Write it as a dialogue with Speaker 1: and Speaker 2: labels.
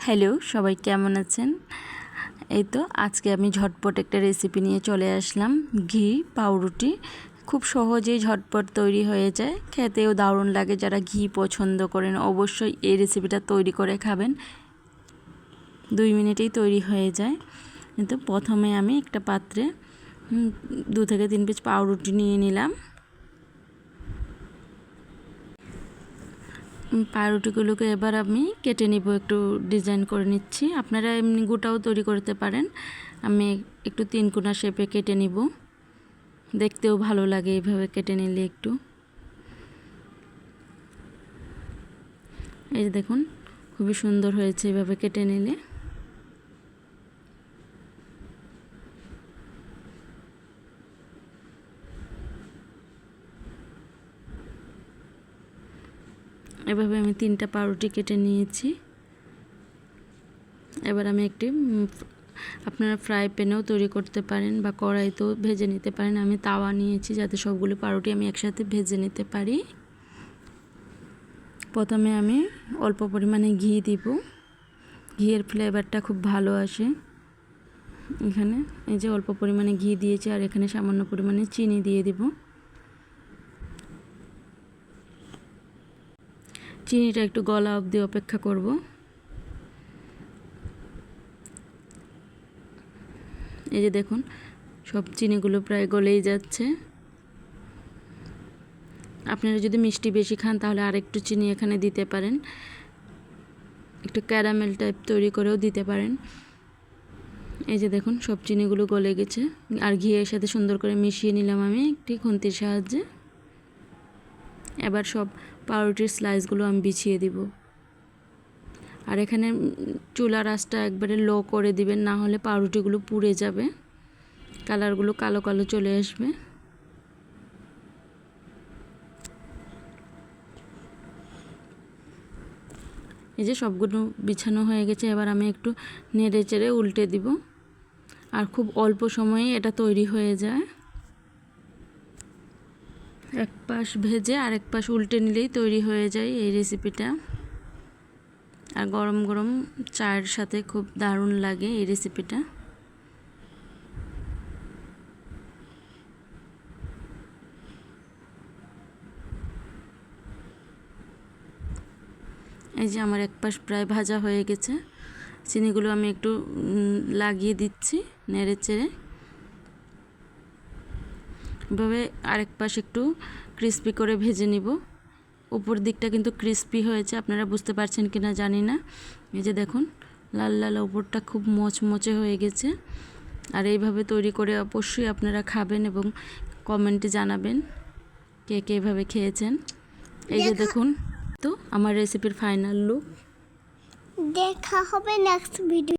Speaker 1: Hello, সবাই কেমন আছেন? এই তো আজকে আমি ঝটপট একটা রেসিপি নিয়ে চলে আসলাম। ঘি পাউরুটি খুব সহজেই ঝটপট তৈরি হয়ে যায়, খেতেও দারুণ লাগে। যারা ঘি পছন্দ করেন অবশ্যই এই রেসিপিটা তৈরি করে খাবেন। 2 মিনিটেই তৈরি হয়ে যায়। কিন্তু প্রথমে আমি একটা পাত্রে 2 থেকে 3 পিস পাউরুটি নিয়ে নিলাম। পাউরুটিগুলোকে এবার আমি কেটে নিব, একটু ডিজাইন করে নিচ্ছি। আপনারা এমনি গোটাও তৈরি করতে পারেন। আমি একটু 3 কোনা শেপে কেটে নিব, দেখতেও ভালো লাগে এইভাবে কেটে নিলে একটু। এই যে দেখুন, খুবই সুন্দর হয়েছে এইভাবে কেটে নিলে। এভাবে আমি 3টা পাউরুটি কেটে নিয়েছি। এবার আমি আপনারা ফ্রাই প্যানেও তৈরি করতে পারেন বা কড়াইতেও ভেজে নিতে পারেন। আমি তাওয়া নিয়েছি যাতে সবগুলো পাউরুটি আমি একসাথে ভেজে নিতে পারি। প্রথমে আমি অল্প পরিমাণে ঘি দিব, ঘিয়ের ফ্লেভারটা খুব ভালো আসে। এখানে এই যে অল্প পরিমাণে ঘি দিয়েছি, আর এখানে সামান্য পরিমাণে চিনি দিয়ে দিব। চিনিটা একটু গলা অবধি অপেক্ষা করব। এই যে দেখুন, সব চিনিগুলো প্রায় গলেই যাচ্ছে। আপনারা যদি মিষ্টি বেশি খান তাহলে আরেকটু চিনি এখানে দিতে পারেন, একটু ক্যারামেল টাইপ তৈরি করেও দিতে পারেন। এই যে দেখুন, সব চিনিগুলো গলে গেছে, আর ঘিয়ের সাথে সুন্দর করে মিশিয়ে নিলাম আমি একটি খুন্তির সাহায্যে। এবার সব পাউরুটির স্লাইসগুলো আমি বিছিয়ে দিব। আর এখানে চুলার আঁচটা একবারে লো করে দিবেন, না হলে পাউরুটিগুলো পুড়ে যাবে, কালারগুলো কালো কালো চলে আসবে। এই যে সবগুলো বিছানো হয়ে গেছে। এবার আমি একটু নেড়ে চেড়ে উল্টে দিব, আর খুব অল্প সময়ে এটা তৈরি হয়ে যায়। এক পাশ ভেজে আরেক পাশ উল্টে নিলেই তৈরি হয়ে যায় এই রেসিপিটা। আর গরম গরম চায়ের সাথে খুব দারুণ লাগে এই রেসিপিটা। এই যে আমার এক পাশ প্রায় ভাজা হয়ে গেছে। চিনিগুলো আমি একটু লাগিয়ে দিচ্ছি নেড়ে চেড়ে। এভাবে আরেক পাশ একটু ক্রিস্পি করে ভেজে নিব। উপর দিকটা কিন্তু ক্রিস্পি হয়েছে, আপনারা বুঝতে পারছেন কিনা জানি না। এই যে দেখুন, লাল লাল উপরটা খুব মচমচে হয়ে গেছে। আর এইভাবে তৈরি করে অবশ্যই আপনারা খাবেন এবং কমেন্টে জানাবেন কে কে এভাবে খেয়েছেন। এই যে দেখুন, তো আমার রেসিপির ফাইনাল লুক।
Speaker 2: দেখা হবে নেক্সট ভিডিও।